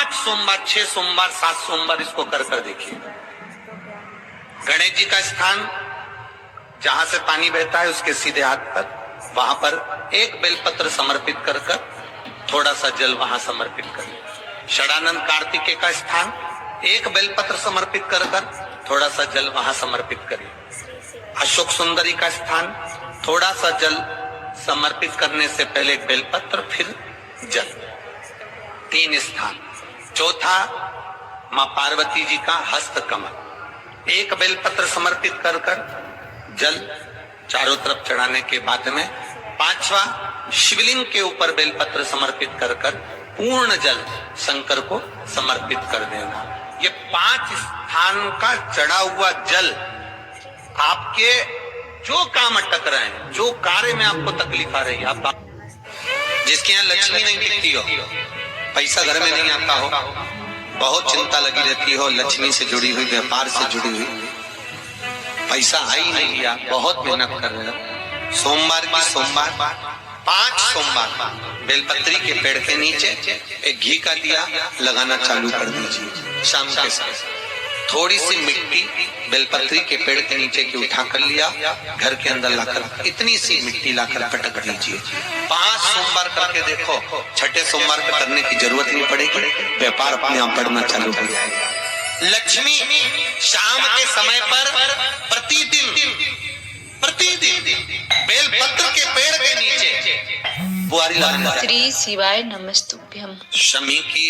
5 सोमवार, 6 सोमवार, 7 सोमवार इसको कर देखिए। गणेश जी का स्थान जहां से पानी बहता है उसके सीधे हाथ पर, वहां पर एक बेलपत्र समर्पित कर थोड़ा सा जल वहां समर्पित करें। षडानंद कार्तिकेय का स्थान एक बेलपत्र समर्पित कर थोड़ा सा जल वहां समर्पित करें। अशोक सुंदरी का स्थान थोड़ा सा जल समर्पित करने से पहले एक बेलपत्र फिर जल। 3 स्थान। चौथा मां पार्वती जी का हस्त कमल, एक बेलपत्र समर्पित कर जल चारों तरफ चढ़ाने के बाद में 5वां शिवलिंग के ऊपर बेलपत्र समर्पित कर पूर्ण जल शंकर को समर्पित कर देना। ये 5 स्थान का चढ़ा हुआ जल आपके जो काम अटक रहे हैं, जो कार्य में आपको तकलीफ आ रही है, आप जिसके यहाँ लक्ष्मी नहीं दिखती हो, पैसा घर में नहीं आता हो, बहुत चिंता लगी रहती हो, लक्ष्मी से जुड़ी हुई, व्यापार से जुड़ी हुई, पैसा आ ही नहीं दिया, बहुत मेहनत कर रहे हो, सोमवार की सोमवार 5 सोमवार बेलपत्री के पेड़ के नीचे एक घी का दिया लगाना चालू कर दीजिए। शाम के साथ थोड़ी सी मिट्टी बेलपत्री के पेड़ के नीचे की उठा कर लिया, घर के अंदर लाकर इतनी सी मिट्टी लाकर पटक दीजिए। 5 सोमवार करके देखो, छठे सोमवार पे करने की जरूरत नहीं पड़ेगी, व्यापार अपने आप बढ़ना चालू हो जाएगा। लक्ष्मी शाम के समय पर प्रतिदिन बेलपत्र के पेड़ के नीचे बुआरी लगाना। श्री शिवाय नमस्तुभ्यम। शमी की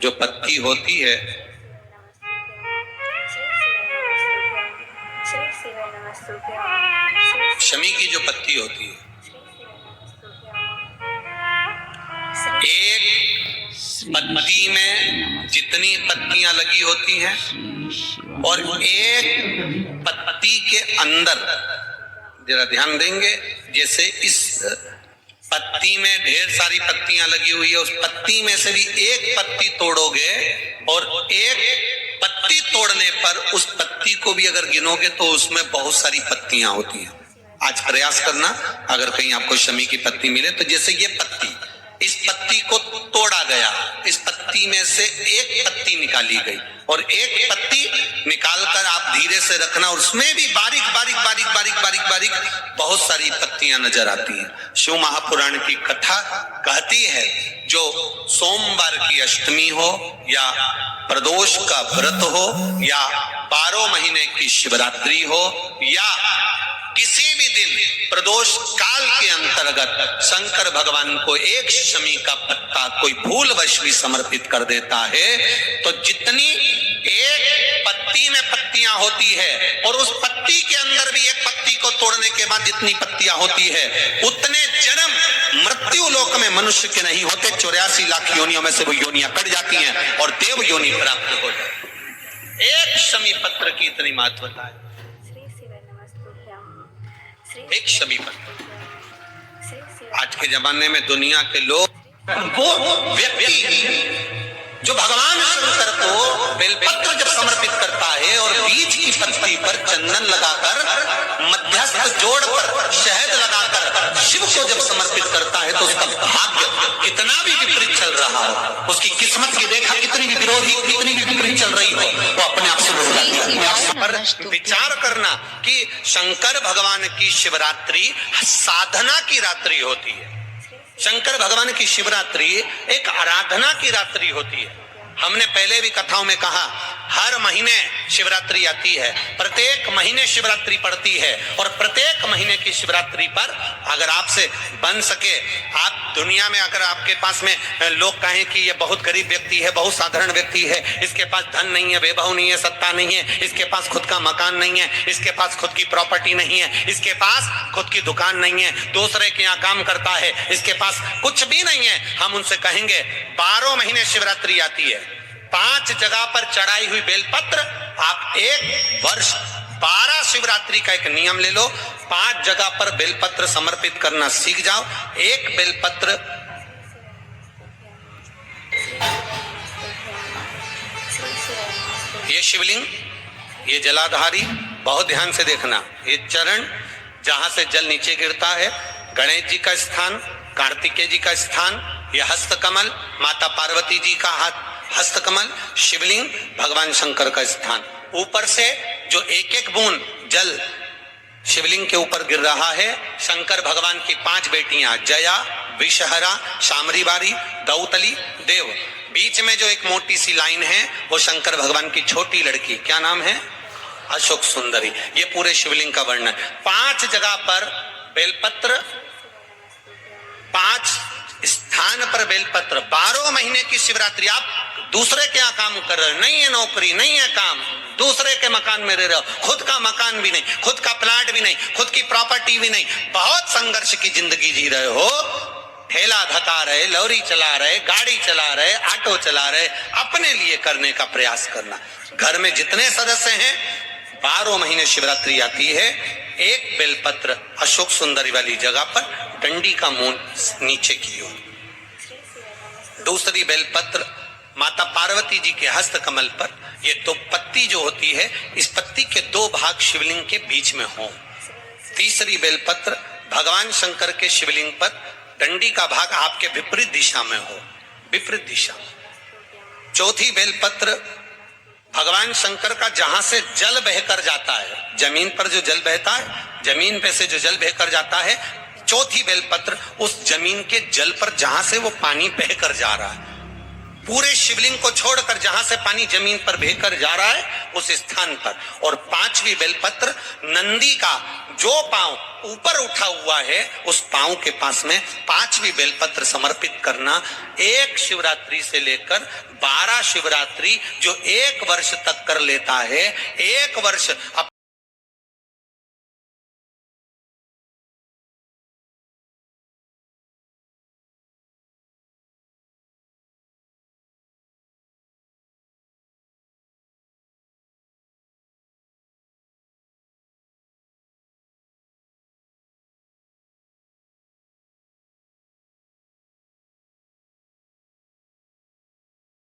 जो पत्ती होती है, शमी की जो पत्ती होती है, एक पत्ती में जितनी पत्तियां लगी होती हैं और एक पत्ती के अंदर, जरा ध्यान देंगे, जैसे इस पत्ती में ढेर सारी पत्तियां लगी हुई है, उस पत्ती में से भी एक पत्ती तोड़ोगे और एक पत्ती तोड़ने पर उस पत्ती को भी अगर गिनोगे तो उसमें बहुत सारी पत्तियां होती हैं। आज प्रयास करना, अगर कहीं आपको शमी की पत्ती मिले तो जैसे ये पत्ती, इस पत्ती को तोड़ा गया, इस पत्ती में से एक पत्ती निकाली गई और एक पत्ती निकालकर आप धीरे से रखना, और उसमें भी बारीक बारीक बारीक बारीक बारीक बारीक बहुत सारी पत्तियां नजर आती हैं। शिव महापुराण की कथा कहती है, जो सोमवार की अष्टमी हो या प्रदोष का व्रत हो या 12 महीने की शिवरात्रि हो या किसी भी दिन प्रदोष काल के अंतर्गत शंकर भगवान को एक शमी का पत्ता कोई भूलवश भी समर्पित कर देता है, तो जितनी एक पत्ती में पत्तियां होती है और उस पत्ती के अंदर भी एक पत्ती को तोड़ने के बाद जितनी पत्तियां होती है, उतने जन्म मृत्यु लोक में मनुष्य के नहीं होते। 84 लाख योनियों में से वो योनियां कट जाती हैं और देव योनि प्राप्त हो जाती है। एक शमी पत्र की इतनी महत्वता है, एक शमी पत्र। आज के जमाने में दुनिया के लोग, वो व्यक्ति जो भगवान शंकर को बेलपत्र जब समर्पित करता है और बीच की पत्ती पर चंदन लगाकर, मध्यस्थ जोड़ पर शहद लगाकर शिव को जब समर्पित करता है, तो उसका भाग्य कितना भी विपरीत चल रहा हो, उसकी किस्मत की रेखा कितनी भी विरोधी, कितनी भी विपरीत चल रही हो, वो अपने आप से बदल जाती है। पर विचार करना कि शंकर भगवान की शिवरात्रि साधना की रात्रि होती है। शंकर भगवान की शिवरात्रि एक आराधना की रात्रि होती है। हमने पहले भी कथाओं में कहा, हर महीने शिवरात्रि आती है, प्रत्येक महीने शिवरात्रि पड़ती है, और प्रत्येक महीने की शिवरात्रि पर अगर आपसे बन सके, आप दुनिया में अगर आपके पास में लोग कहें कि ये बहुत गरीब व्यक्ति है, बहुत साधारण व्यक्ति है, इसके पास धन नहीं है, वैभव नहीं है, सत्ता नहीं है, इसके पास खुद का मकान नहीं है, इसके पास खुद की प्रॉपर्टी नहीं है, इसके पास खुद की दुकान नहीं है, दूसरे के यहाँ काम करता है, इसके पास कुछ भी नहीं है, हम उनसे कहेंगे 12 महीने शिवरात्रि आती है, 5 जगह पर चढ़ाई हुई बेलपत्र, आप एक वर्ष 12 शिवरात्रि का एक नियम ले लो, 5 जगह पर बेलपत्र समर्पित करना सीख जाओ। एक बेलपत्र ये शिवलिंग, ये जलाधारी, बहुत ध्यान से देखना, ये चरण जहां से जल नीचे गिरता है, गणेश जी का स्थान, कार्तिकेय जी का स्थान, ये हस्त कमल, माता पार्वती जी का हाथ हस्तकमल, शिवलिंग, भगवान शंकर का स्थान। ऊपर से जो एक एक बूंद जल शिवलिंग के ऊपर गिर रहा है, शंकर भगवान की 5 बेटियां जया, विषहरा, शामरीबारी, दौतली, देव। बीच में जो एक मोटी सी लाइन है वो शंकर भगवान की छोटी लड़की, क्या नाम है? अशोक सुंदरी। ये पूरे शिवलिंग का वर्णन। 5 जगह पर बेलपत्र, 5 स्थान पर बेलपत्र। 12 महीने की शिवरात्रि। आप दूसरे क्या काम कर रहे हो? नहीं है नौकरी, नहीं है काम, दूसरे के मकान में रह रहे हो, खुद का मकान भी नहीं, खुद का प्लाट भी नहीं, खुद की प्रॉपर्टी भी नहीं, बहुत संघर्ष की जिंदगी जी रहे हो। ठेला धका रहे, लॉरी चला रहे, गाड़ी चला रहे, ऑटो चला रहे, अपने लिए करने का प्रयास करना। घर में जितने सदस्य हैं, 12 महीने शिवरात्रि आती है, एक बेलपत्र अशोक सुंदरी वाली जगह पर, डंडी का मुंह नीचे की ओर। दूसरी बेलपत्र माता पार्वती जी के हस्त कमल पर। ये तो पत्ती जो होती है, इस पत्ती के 2 भाग शिवलिंग के बीच में हो। तीसरी बेलपत्र भगवान शंकर के शिवलिंग पर, डंडी का भाग आपके विपरीत दिशा में हो, विपरीत दिशा। चौथी बेलपत्र भगवान शंकर का जहां से जल बहकर जाता है, जमीन पर जो जल बहता है, जमीन पे से जो जल बहकर जाता है, चौथी बेलपत्र उस जमीन के जल पर जहां से वो पानी बहकर जा रहा है, पूरे शिवलिंग को छोड़कर जहां से पानी जमीन पर बहकर जा रहा है उस स्थान पर। और 5वीं बेलपत्र नंदी का जो पांव ऊपर उठा हुआ है, उस पांव के पास में 5वीं बेलपत्र समर्पित करना। एक शिवरात्रि से लेकर 12 शिवरात्रि जो 1 वर्ष तक कर लेता है, 1 वर्ष